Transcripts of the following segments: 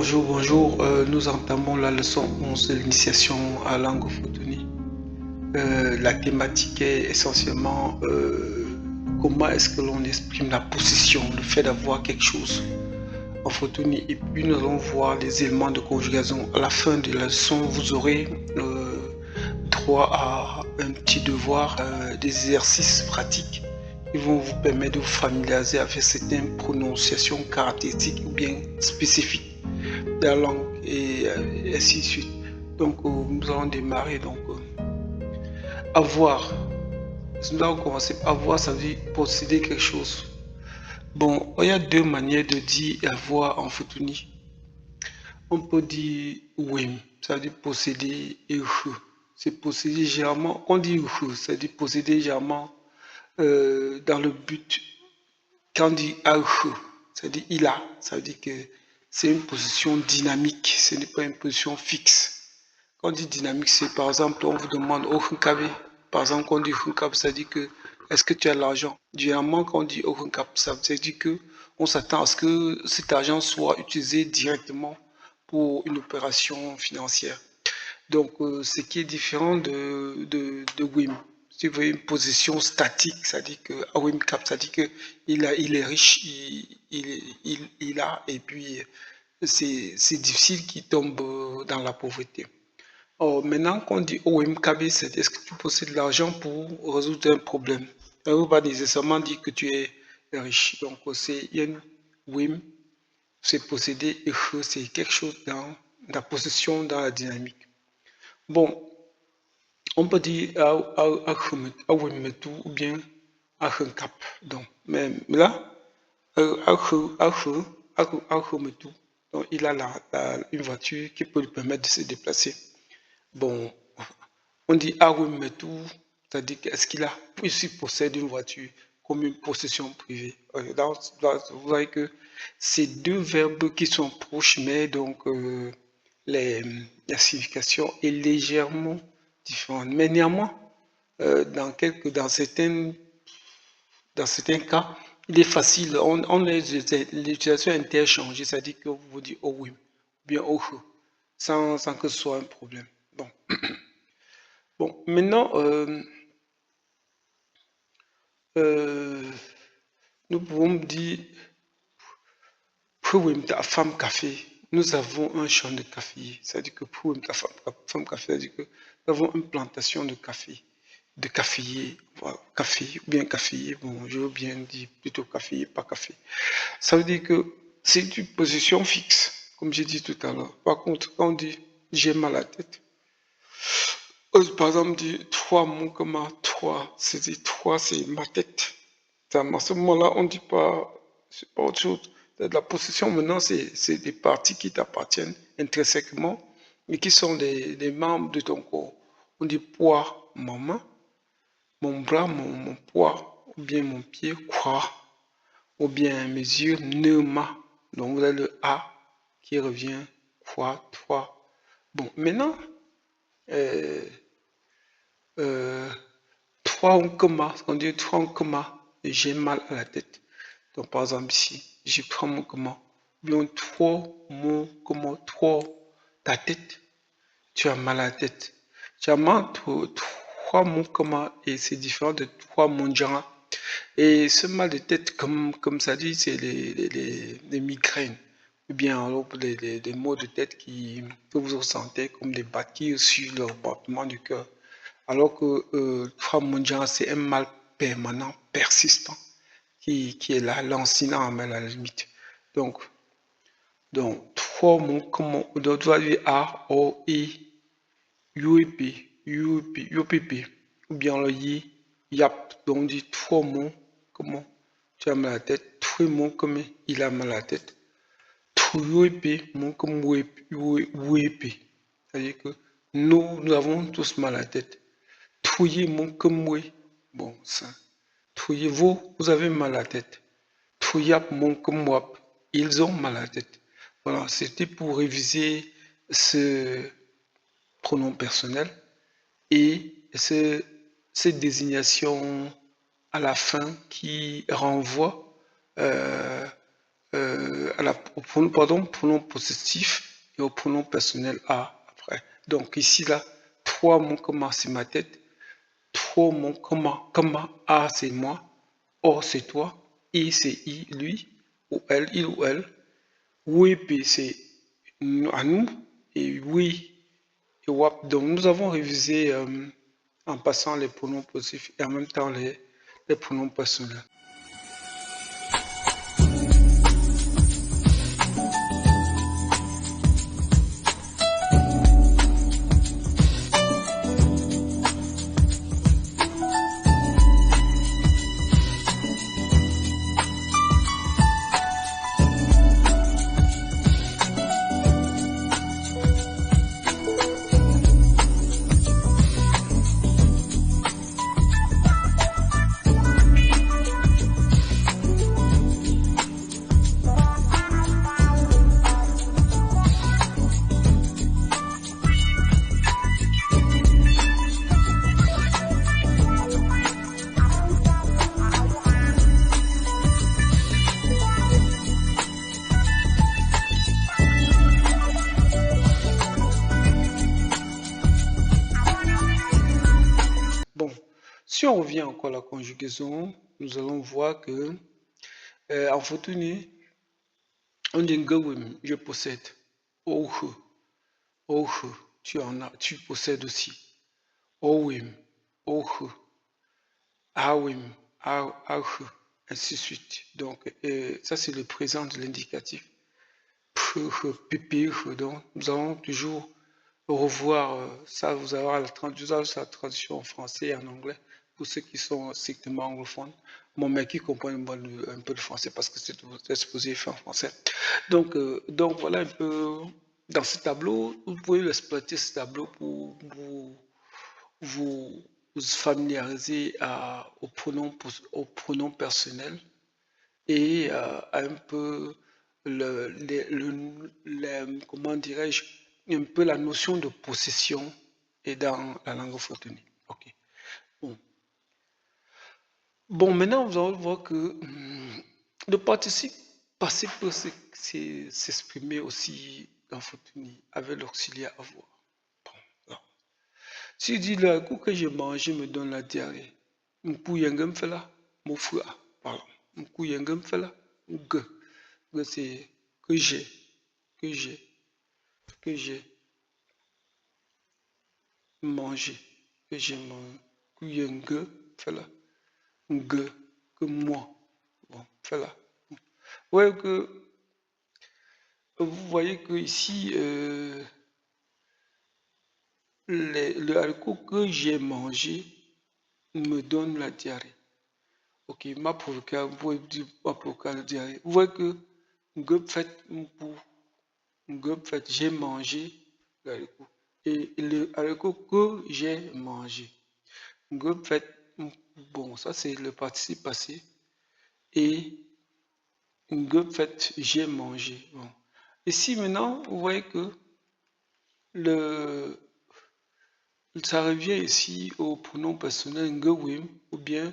Bonjour, bonjour. Nous entamons la leçon 11 de l'initiation à l'angophonie. La thématique est essentiellement comment est-ce que l'on exprime la possession, le fait d'avoir quelque chose en photonie. Et puis nous allons voir les éléments de conjugaison. À la fin de la leçon, vous aurez droit à un petit devoir, des exercices pratiques qui vont vous permettre de vous familiariser avec certaines prononciations caractéristiques ou bien spécifiques de la langue et ainsi de suite. Donc nous allons démarrer. Donc avoir. Nous allons commencer par avoir, ça veut dire posséder quelque chose. Bon, il y a deux manières de dire avoir en photonie. On peut dire oui, ça veut dire posséder, et c'est posséder généralement. On dit ça veut dire posséder généralement dans le but. Quand on dit ça veut dire il a, ça veut dire que c'est une position dynamique, ce n'est pas une position fixe. Quand on dit dynamique, c'est par exemple, on vous demande au Hunkabe. Par exemple, quand on dit Hunkab, ça dit que est-ce que tu as l'argent? Généralement, quand on dit au Hunkab, ça veut dire que on s'attend à ce que cet argent soit utilisé directement pour une opération financière. Donc, ce qui est différent de WIM. Si vous voyez une position statique, ça dit que à WIM Cap, ça dit que il est riche, il a, et puis c'est difficile qu'il tombe dans la pauvreté. Oh, maintenant qu'on dit OMKB, c'est est-ce que tu possèdes de l'argent pour résoudre un problème? Ça ne veut pas nécessairement dire que tu es riche. Donc, c'est une WIM, c'est posséder, et c'est quelque chose dans la possession, dans la dynamique. Bon, on peut dire Awemetu ou bien Achenkap. Donc, mais là, Achemetu, donc il a une voiture qui peut lui permettre de se déplacer. Bon, on dit Awemetu, c'est-à-dire est-ce qu'il a, s'il possède une voiture comme une possession privée. Vous voyez que c'est deux verbes qui sont proches, mais donc la signification est légèrement différente. Mais néanmoins, dans certains cas, il est facile, on l'utilisation interchangée, c'est-à-dire que vous dites oh oui, ou bien oh, sans que ce soit un problème. Bon, bon maintenant, nous pouvons dire pour femme café, nous avons un champ de café. C'est-à-dire que pour femme café, c'est-à-dire que nous avons une plantation de caféier, voilà, café ou bien caféier. Bon, je veux bien dire plutôt caféier, pas café. Ça veut dire que c'est une position fixe, comme j'ai dit tout à l'heure. Par contre, quand on dit j'ai mal à la tête, par exemple, dit trois mots comme trois, c'est-à-dire trois, c'est ma tête. À ce moment-là, on ne dit pas, c'est pas autre chose. La possession, maintenant, c'est des parties qui t'appartiennent intrinsèquement, mais qui sont des membres de ton corps. On dit poids, ma main, mon bras, mon poids, ou bien mon pied, quoi, ou bien mes yeux, neuma. Donc, vous avez le A qui revient, quoi, toi. Bon, maintenant, euh, euh, trois en coma, on dit trois en coma, et j'ai mal à la tête. Donc, par exemple, ici, je prends mon comment. Bien, trois mon comment, trois ta tête, tu as mal à la tête. Tu as mal, trois mots comment, et c'est différent de trois mon genre. Et ce mal de tête, comme ça dit, c'est les migraines. Ou bien alors, les maux de tête que vous ressentez comme des battements sur le battement du cœur. Alors que trois mon genre, c'est un mal permanent, persistant qui est là, lancinant à la limite. Donc, trois mots comme on doit dire A, O, I, UEP, UEP, UPP, ou bien le Y, YAP. Donc, on dit trois mots, comment tu as mal à la tête, trois mots comme il a mal à la tête, trois UEP, mots comme UEP. C'est-à-dire que nous avons tous mal à la tête. Trouillez mon comme oui. Bon, ça. Trouillez vous avez mal à la tête. Trouyap, mon comme moi, ils ont mal à la tête. Voilà, c'était pour réviser ce pronom personnel et cette désignation à la fin qui renvoie au pronom, pardon, pronom possessif et au pronom personnel a après. Donc ici, là, toi, mon comment, c'est ma tête. Toi, mon comment, a, c'est moi. O, c'est toi. I, c'est I, lui. Ou elle, il ou elle. Oui, puis c'est à nous. Et oui, et wap. Donc nous avons révisé en passant les pronoms possessifs et en même temps les pronoms personnels. Bon, si on revient encore à la conjugaison, nous allons voir que en Fortuny, on dit ngawim, je possède. Oh, oh, tu en as, tu possèdes aussi. Owim, oh, awim, ah, ainsi de suite. Donc, ça c'est le présent de l'indicatif. Pipi, donc nous allons toujours revoir ça, vous avez la traduction en français et en anglais pour ceux qui sont strictement anglophones. Mon mec qui comprend un peu de français parce que c'est exposé fait en français. Donc voilà un peu dans ce tableau, vous pouvez exploiter ce tableau pour vous familiariser au pronom personnel et un peu comment dirais-je, un peu la notion de possession est dans la langue Fortuny. Ok. Bon. Bon, maintenant, vous allez voir que le participe passé peut s'exprimer aussi dans Fortuny avec l'auxiliaire avoir. Bon, là. Si je dis le coup que j'ai mangé me donne la diarrhée, m'kou yengem fait là, mon frère, pardon, m'kou yengem fait là, que c'est que j'ai, que j'ai, que j'ai mangé, que j'ai mangé, que yengue fait là, que moi, bon, fait là. Ouais, que vous voyez que ici, le haricot que j'ai mangé me donne la diarrhée. Ok, m'a provoqué, vous pouvez dire m'a provoqué la diarrhée. Vous voyez que j'ai mangé le haricot. Et le haricot que j'ai mangé. Bon, ça c'est le participe passé. Et j'ai mangé. Bon. Ici maintenant, vous voyez que ça revient ici au pronom personnel ngewim ou bien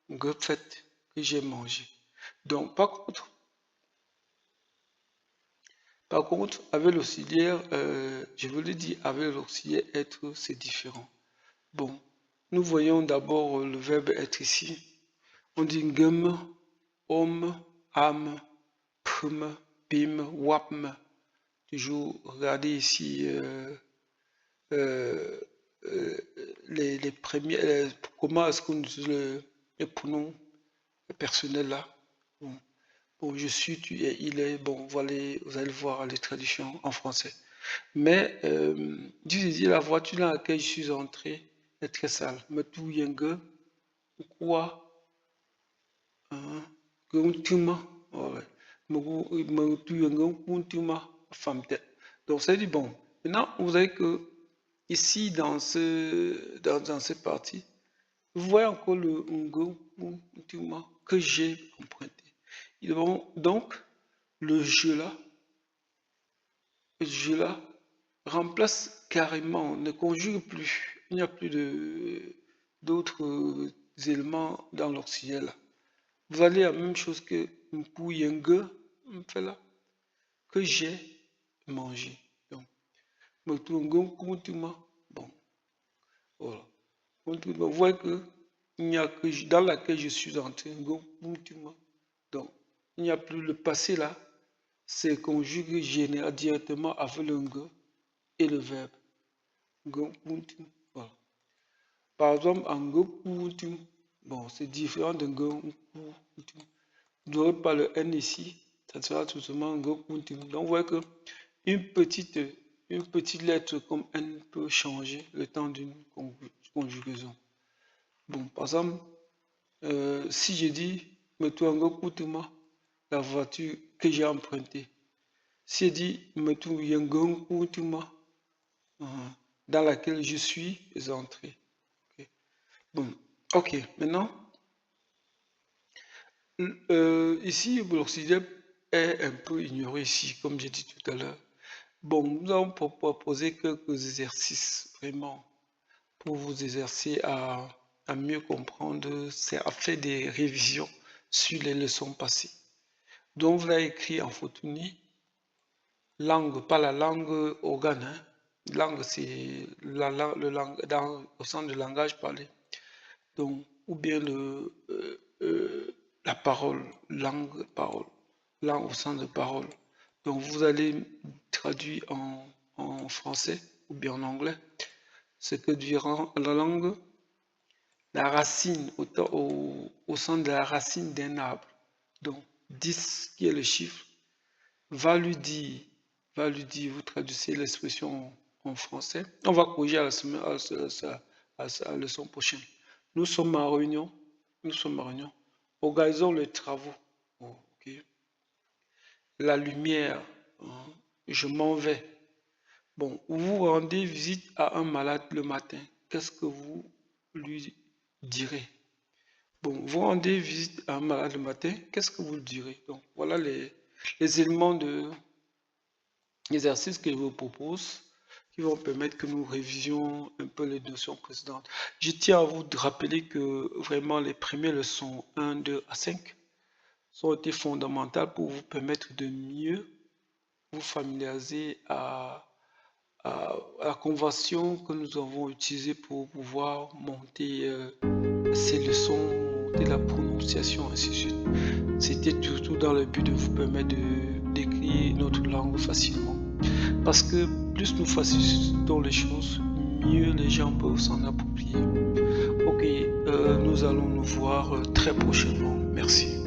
ngefet que j'ai mangé. Donc par contre, avec l'auxiliaire, je vous l'ai dit, avec l'auxiliaire être, c'est différent. Bon, nous voyons d'abord le verbe être ici. On dit ngem, om, am, pm, pim, wapm. Toujours regardez ici les premiers, comment est-ce qu'on utilise les pronoms personnels là. Bon, je suis, tu es, il est, bon, voilà, vous allez voir les traductions en français. Mais, dis la voiture dans laquelle je suis entré est très sale. Me tout yenge, quoi, hein, me tout yenge, femme tête. Donc, ça dit, bon, maintenant, vous savez que ici, dans cette partie, vous voyez encore le que j'ai emprunté. Donc, le jeu là remplace carrément, ne conjugue plus. Il n'y a plus d'autres éléments dans l'auxiliaire là. Vous allez la même chose que Mpuyenge fait là, que j'ai mangé. Donc, me trouve bon, voilà. Vous voyez que il n'y a que dans laquelle je suis entré, donc il n'y a plus le passé là, c'est conjugué général directement avec le ngo et le verbe. Voilà. Par exemple, en ngo, bon, c'est différent de ngo. Vous n'aurez pas le N ici, ça sera tout simplement ngo. Donc, vous voyez que une petite lettre comme N peut changer le temps d'une conjugaison. Bon, par exemple, si je dis, mets-toi ngo la voiture que j'ai empruntée. Si je dis, mets-toi ngo dans laquelle je suis entré. Okay. Bon, ok, maintenant, ici, l'oxygène est un peu ignoré ici, comme j'ai dit tout à l'heure. Bon, nous allons proposer quelques exercices, vraiment, pour vous exercer à mieux comprendre, c'est à faire des révisions sur les leçons passées. Donc, vous l'avez écrit en photoni, langue, pas la langue organe, hein. Langue, c'est la langue au sens de langage parlé. Donc, ou bien la parole, langue, parole, langue au sens de parole. Donc, vous allez traduire en français ou bien en anglais ce que dira la langue, la racine, au sens de la racine d'un arbre. Donc, 10 qui est le chiffre, va lui dire, vous traduisez l'expression en français. On va corriger à la leçon prochaine. Nous sommes en réunion. Organisons les travaux. Okay. La lumière. Je m'en vais. Bon, vous rendez visite à un malade le matin. Qu'est-ce que vous lui direz? Bon, vous rendez visite à un malade le matin. Qu'est-ce que vous lui direz? Donc, voilà les éléments de l'exercice que je vous propose qui vont permettre que nous révisions un peu les notions précédentes. Je tiens à vous rappeler que vraiment les premières leçons 1, 2 à 5 ont été fondamentales pour vous permettre de mieux vous familiariser à la convention que nous avons utilisée pour pouvoir monter ces leçons, monter la prononciation, ainsi de suite. C'était surtout dans le but de vous permettre d'écrire notre langue facilement. Parce que plus nous facilitons les choses, mieux les gens peuvent s'en approprier. Ok, nous allons nous voir très prochainement. Merci.